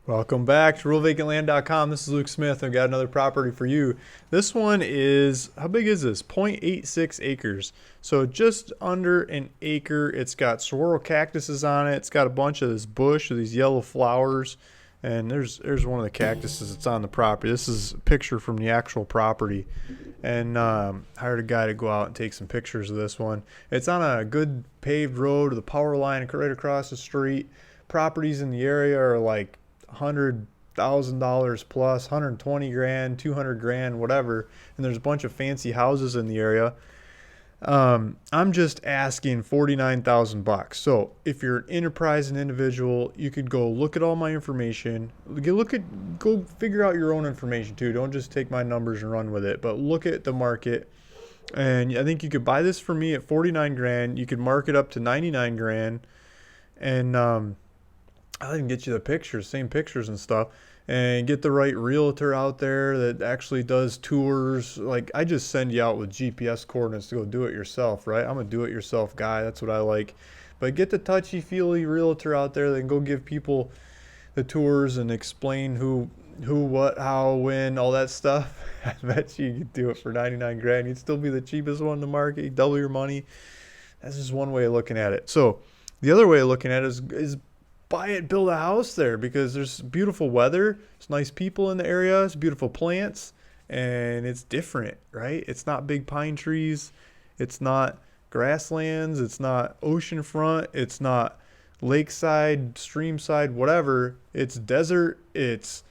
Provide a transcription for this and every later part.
Welcome back to RealVacantLand.com. This is Luke Smith. I've got another property for you. This one is, how big is this? 0.86 acres. So just under an acre. It's got saguaro cactuses on it. It's got a bunch of this bush of these yellow flowers. And there's one of the cactuses that's on the property. This is a picture from the actual property. And hired a guy to go out and take some pictures of this one. It's on a good paved road with a power line right across the street. Properties in the area are like $100,000 plus, 120 grand, 200 grand, whatever. And there's a bunch of fancy houses in the area. I'm just asking 49,000 bucks. So if you're an enterprising individual, you could go look at all my information. Go figure out your own information too. Don't just take my numbers and run with it, but look at the market. And I think you could buy this for me at 49 grand. You could mark it up to 99 grand. And, I can get you the pictures, same pictures and stuff, and get the right realtor out there that actually does tours. Like, I just send you out with GPS coordinates to go do it yourself, right? I'm a do-it-yourself guy. That's what I like. But get the touchy-feely realtor out there that can go give people the tours and explain who, what, how, when, all that stuff. I bet you could do it for 99 grand. You'd still be the cheapest one in the market. You'd double your money. That's just one way of looking at it. So the other way of looking at it is buy it, build a house there, because there's beautiful weather, it's nice people in the area, it's beautiful plants, and it's different, right? It's not big pine trees, it's not grasslands, it's not oceanfront, it's not lakeside, streamside, whatever. It's desert, it's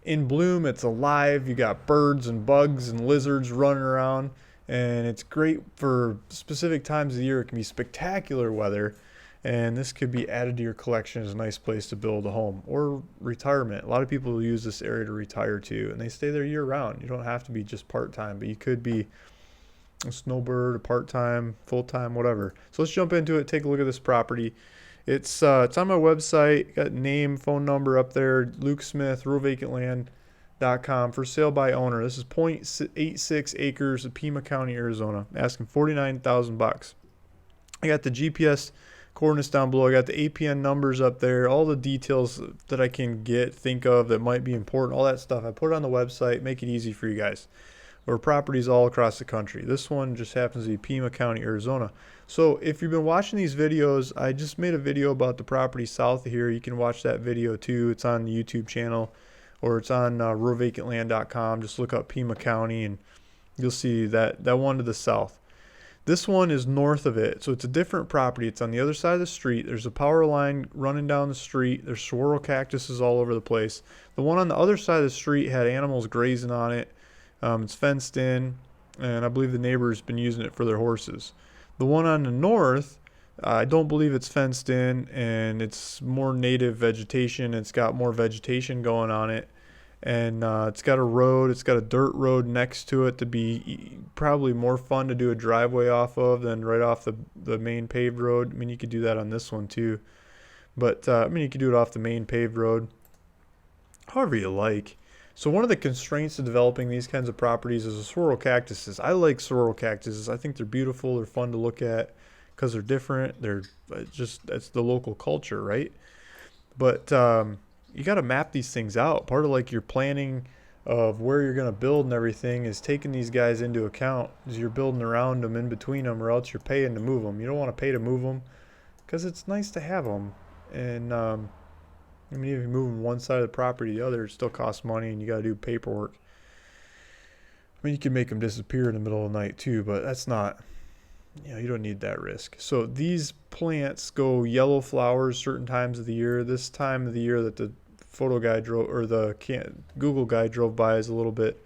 in bloom, it's alive. You got birds and bugs and lizards running around, and it's great for specific times of the year. It can be spectacular weather. And this could be added to your collection as a nice place to build a home or retirement. A lot of people use this area to retire to, and they stay there year round. You don't have to be just part-time, but you could be a snowbird, a part-time, full-time, whatever. So let's jump into it. Take a look at this property. It's on my website. Got name, phone number up there. Luke Smith, RealVacantLand.com. For sale by owner. This is 0.86 acres of Pima County, Arizona. Asking 49,000 bucks. I got the GPS coordinates down below. I got the APN numbers up there, all the details that I can think of that might be important, all that stuff. I put it on the website, make it easy for you guys. There are properties all across the country. This one just happens to be Pima County, Arizona. So if you've been watching these videos, I just made a video about the property south of here. You can watch that video too. It's on the YouTube channel, or it's on RealVacantLand.com. Just look up Pima County and you'll see that one to the south. This one is north of it, so it's a different property. It's on the other side of the street. There's a power line running down the street. There's saguaro cactuses all over the place. The one on the other side of the street had animals grazing on it. It's fenced in, and I believe the neighbor's been using it for their horses. The one on the north, I don't believe it's fenced in, and it's more native vegetation. It's got more vegetation going on it. And it's got a road. It's got a dirt road next to it to be probably more fun to do a driveway off of than right off the main paved road. I mean, you could do that on this one too. But, you could do it off the main paved road, however you like. So one of the constraints to developing these kinds of properties is the saguaro cactuses. I like saguaro cactuses. I think they're beautiful. They're fun to look at because they're different. It's the local culture, right? But you got to map these things out. Part of like your planning of where you're going to build and everything is taking these guys into account as you're building around them, in between them, or else you're paying to move them. You don't want to pay to move them because it's nice to have them. And if you move from one side of the property to the other, it still costs money and you got to do paperwork. I mean, you can make them disappear in the middle of the night too, but that's not, you don't need that risk. So these plants go yellow flowers certain times of the year. This time of the year that the photo guy drove, or the Google guy drove by, is a little bit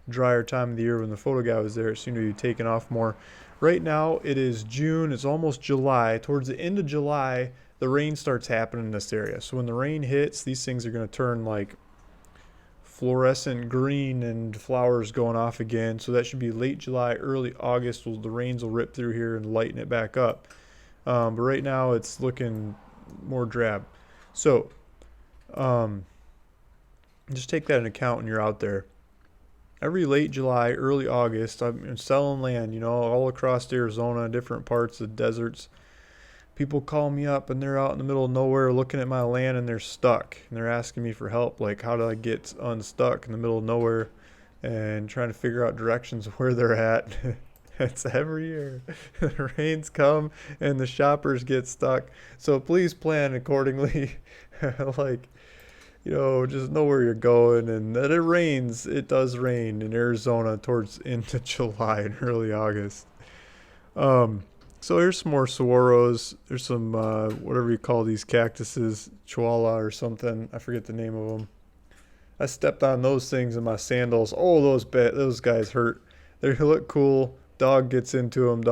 drier time of the year. When the photo guy was there, it seemed to be taking off more. Right now it is June. It's almost July. Towards the end of July, the rain starts happening in this area. So when the rain hits, these things are going to turn like fluorescent green and flowers going off again. So that should be late July, early August. The rains will rip through here and lighten it back up. But right now it's looking more drab. So just take that into account when you're out there. Every late July, early August, I'm selling land, all across Arizona, different parts of deserts. people call me up and they're out in the middle of nowhere looking at my land and they're stuck and they're asking me for help. Like, how do I get unstuck in the middle of nowhere, and trying to figure out directions of where they're at. It's every year. The rains come and the shoppers get stuck. So please plan accordingly. Like, just know where you're going, and that it rains. It does rain in Arizona towards into July and early August. So here's some more saguaros. There's some whatever you call these cactuses, chihuahua or something. I forget the name of them. I stepped on those things in my sandals. Oh, those guys hurt. They look cool. Dog gets into them.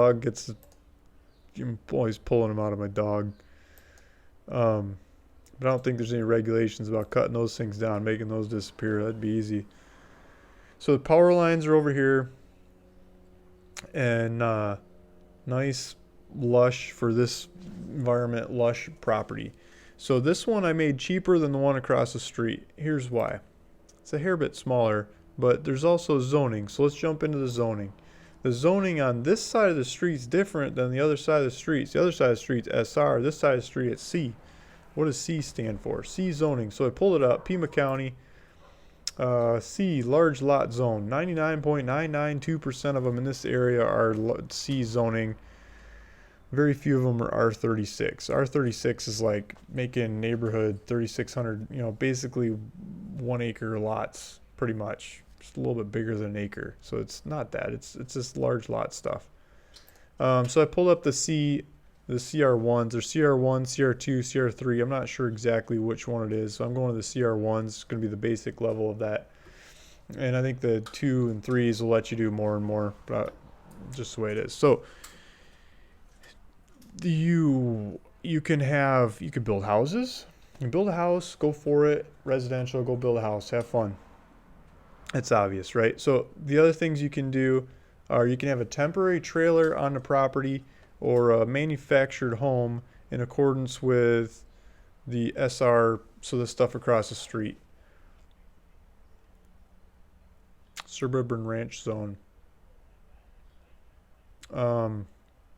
I'm always pulling them out of my dog. But I don't think there's any regulations about cutting those things down, making those disappear. That'd be easy. So the power lines are over here, and nice lush for this environment, lush property. So this one I made cheaper than the one across the street. Here's why. It's a hair bit smaller, but there's also zoning. So let's jump into the zoning. The zoning on this side of the street is different than the other side of the streets. The other side of the street's SR. This side of the street it's C. What does C stand for? C zoning. So I pulled it up. Pima County. C, large lot zone. 99.992% of them in this area are C zoning. Very few of them are R36. R36 is like making neighborhood 3,600, basically 1 acre lots, pretty much. Just a little bit bigger than an acre. So it's not that. It's just large lot stuff. So I pulled up the CR1s. There's CR1, CR2, CR3. I'm not sure exactly which one it is. So I'm going to the CR1s. It's going to be the basic level of that. And I think the 2 and 3s will let you do more and more. But just the way it is. So you can build houses. You can build a house, go for it. Residential, go build a house, have fun. It's obvious, right? So the other things you can do are you can have a temporary trailer on the property or a manufactured home in accordance with the SR, so the stuff across the street. Suburban ranch zone.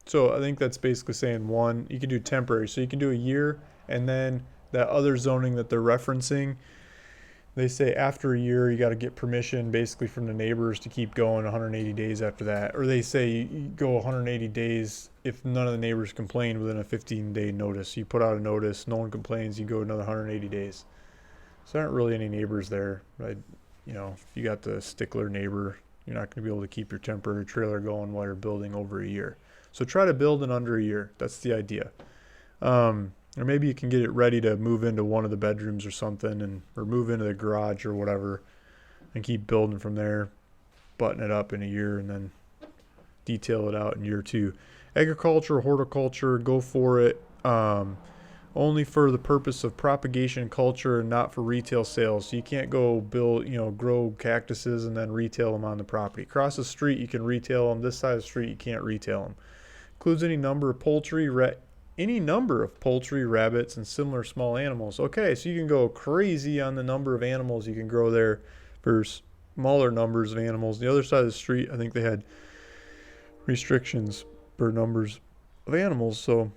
So I think that's basically saying one, you can do temporary. So you can do a year, and then that other zoning that they're referencing, they say after a year you got to get permission basically from the neighbors to keep going 180 days after that. Or they say you go 180 days if none of the neighbors complain within a 15-day notice. You put out a notice, no one complains, you go another 180 days. So there aren't really any neighbors there. But, if you got the stickler neighbor, you're not going to be able to keep your temporary trailer going while you're building over a year. So try to build in under a year. That's the idea. Or maybe you can get it ready to move into one of the bedrooms or something, or move into the garage or whatever, and keep building from there, button it up in a year, and then detail it out in year 2. Agriculture, horticulture, go for it. Only for the purpose of propagation culture and not for retail sales. So you can't go grow cactuses and then retail them on the property. Across the street you can retail them. This side of the street you can't retail them. Includes any number of poultry, rabbits, and similar small animals. Okay, so you can go crazy on the number of animals you can grow there for smaller numbers of animals. The other side of the street, I think they had restrictions for numbers of animals. So,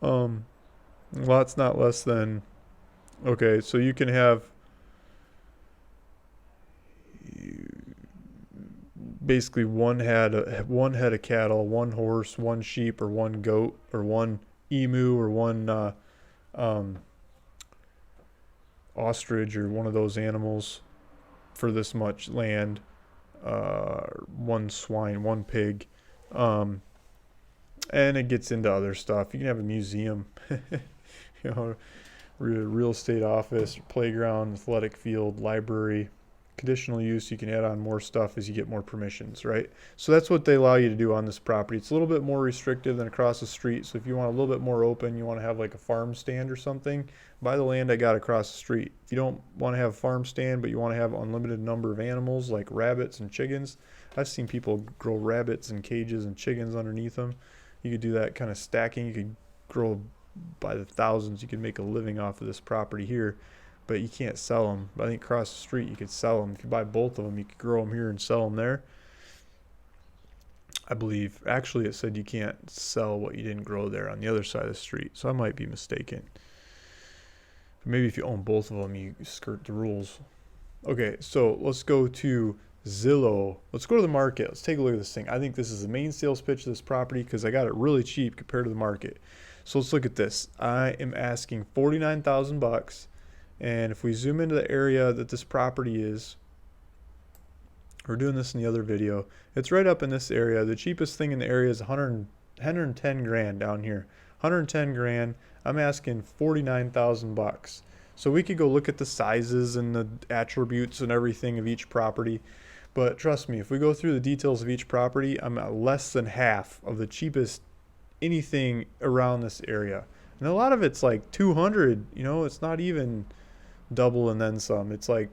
lots not less than. Okay, so you can have basically one head of cattle, one horse, one sheep, or one goat, or one emu, or one ostrich, or one of those animals for this much land. One swine, one pig, and it gets into other stuff. You can have a museum, real estate office, playground, athletic field, library. Conditional use, you can add on more stuff as you get more permissions, right? So that's what they allow you to do on this property. It's a little bit more restrictive than across the street. So if you want a little bit more open, you want to have like a farm stand or something, buy the land I got across the street. If you don't want to have a farm stand, but you want to have unlimited number of animals like rabbits and chickens, I've seen people grow rabbits in cages and chickens underneath them. You could do that kind of stacking. You could grow by the thousands. You could make a living off of this property here. But you can't sell them. But I think across the street you could sell them. If you buy both of them, you could grow them here and sell them there. I believe. Actually, it said you can't sell what you didn't grow there on the other side of the street, so I might be mistaken. But maybe if you own both of them, you skirt the rules. Okay, so let's go to Zillow. Let's go to the market. Let's take a look at this thing. I think this is the main sales pitch of this property because I got it really cheap compared to the market. So let's look at this. I am asking $49,000, and if we zoom into the area that this property is, we're doing this in the other video. It's right up in this area. The cheapest thing in the area is 110 grand down here. 110 grand. I'm asking 49,000 bucks. So we could go look at the sizes and the attributes and everything of each property. But trust me, if we go through the details of each property, I'm at less than half of the cheapest anything around this area. And a lot of it's like 200, you know, it's not even double and then some. It's like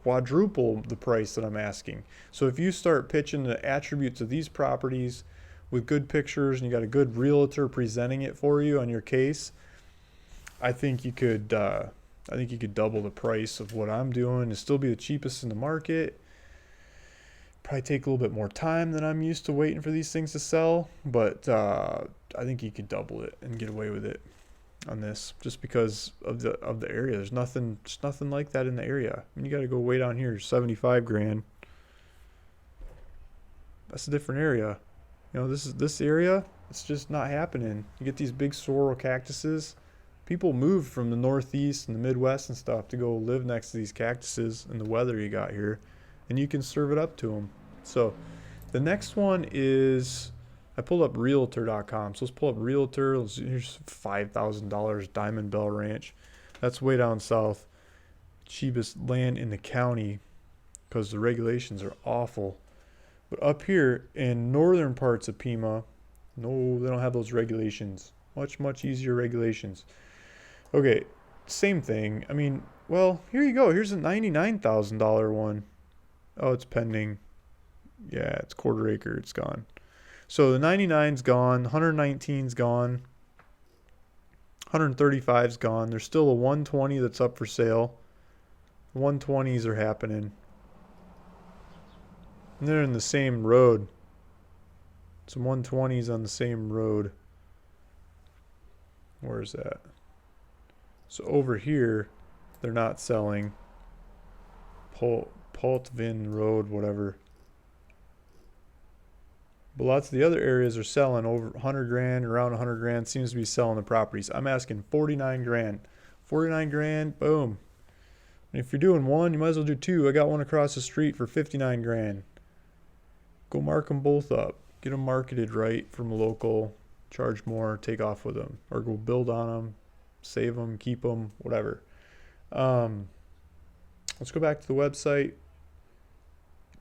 quadruple the price that I'm asking. So if you start pitching the attributes of these properties with good pictures and you got a good realtor presenting it for you on your case, I think you could double the price of what I'm doing and still be the cheapest in the market. Probably take a little bit more time than I'm used to waiting for these things to sell, but I think you could double it and get away with it on this just because of the area. There's nothing like that in the area. I mean, you got to go way down here, 75 grand. That's a different area. You know, this area, it's just not happening. You get these big saguaro cactuses. People move from the Northeast and the Midwest and stuff to go live next to these cactuses and the weather you got here, and you can serve it up to them. So the next one is, I pulled up realtor.com. So let's pull up realtor. Here's $5,000 Diamond Bell Ranch. That's way down south. Cheapest land in the county because the regulations are awful. But up here in northern parts of Pima, no, they don't have those regulations. Much easier regulations. Okay, same thing. I mean, well, here you go. Here's a $99,000 one. Oh, it's pending. Yeah, it's quarter acre. It's gone. So the 99's gone. 119's gone. 135's gone. There's still a 120 that's up for sale. 120s are happening. And they're in the same road. Some 120s on the same road. Where is that? So over here, they're not selling. Poltvin Road, whatever. But lots of the other areas are selling over 100 grand, around 100 grand. Seems to be selling the properties. I'm asking 49 grand. 49 grand, boom. And if you're doing one, you might as well do two. I got one across the street for 59 grand. Go mark them both up. Get them marketed right from a local. Charge more, take off with them. Or go build on them, save them, keep them, whatever. Let's go back to the website.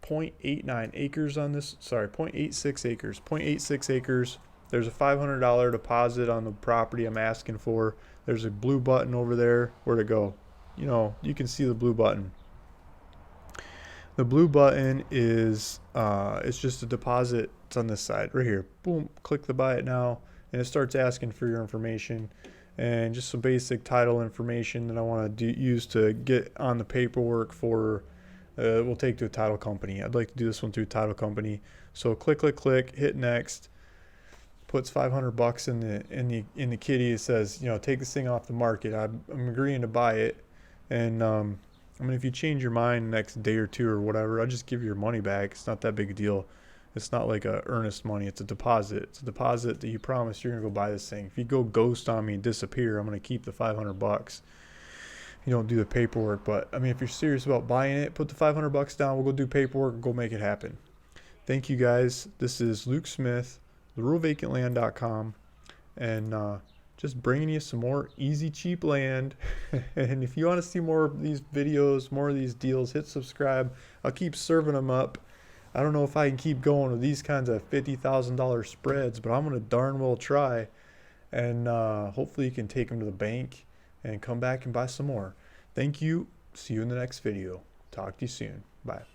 0.89 acres on this. Sorry, 0.86 acres. 0.86 acres. There's a $500 deposit on the property I'm asking for. There's a blue button over there. Where'd it go? You know, you can see the blue button. The blue button is it's just a deposit. It's on this side right here. Boom, click the buy it now, and it starts asking for your information and just some basic title information that I want to use to get on the paperwork for we'll take to a title company. I'd like to do this one through a title company. So click, hit next. Puts 500 bucks in the kitty. It says, you know, take this thing off the market. I'm agreeing to buy it, and I mean, if you change your mind the next day or two or whatever, I'll just give you your money back. It's not that big a deal. It's not like a earnest money. It's a deposit. It's a deposit that you promise you're gonna go buy this thing. If you go ghost on me and disappear, I'm gonna keep the 500 bucks. You don't do the paperwork, but I mean, if you're serious about buying it, put the 500 bucks down. We'll go do paperwork and go make it happen. Thank you guys. This is Luke Smith, ruralvacantland.com, and just bringing you some more easy, cheap land. And if you want to see more of these videos, more of these deals, hit subscribe. I'll keep serving them up. I don't know if I can keep going with these kinds of $50,000 spreads, but I'm going to darn well try. And hopefully you can take them to the bank and come back and buy some more. Thank you. See you in the next video. Talk to you soon. Bye.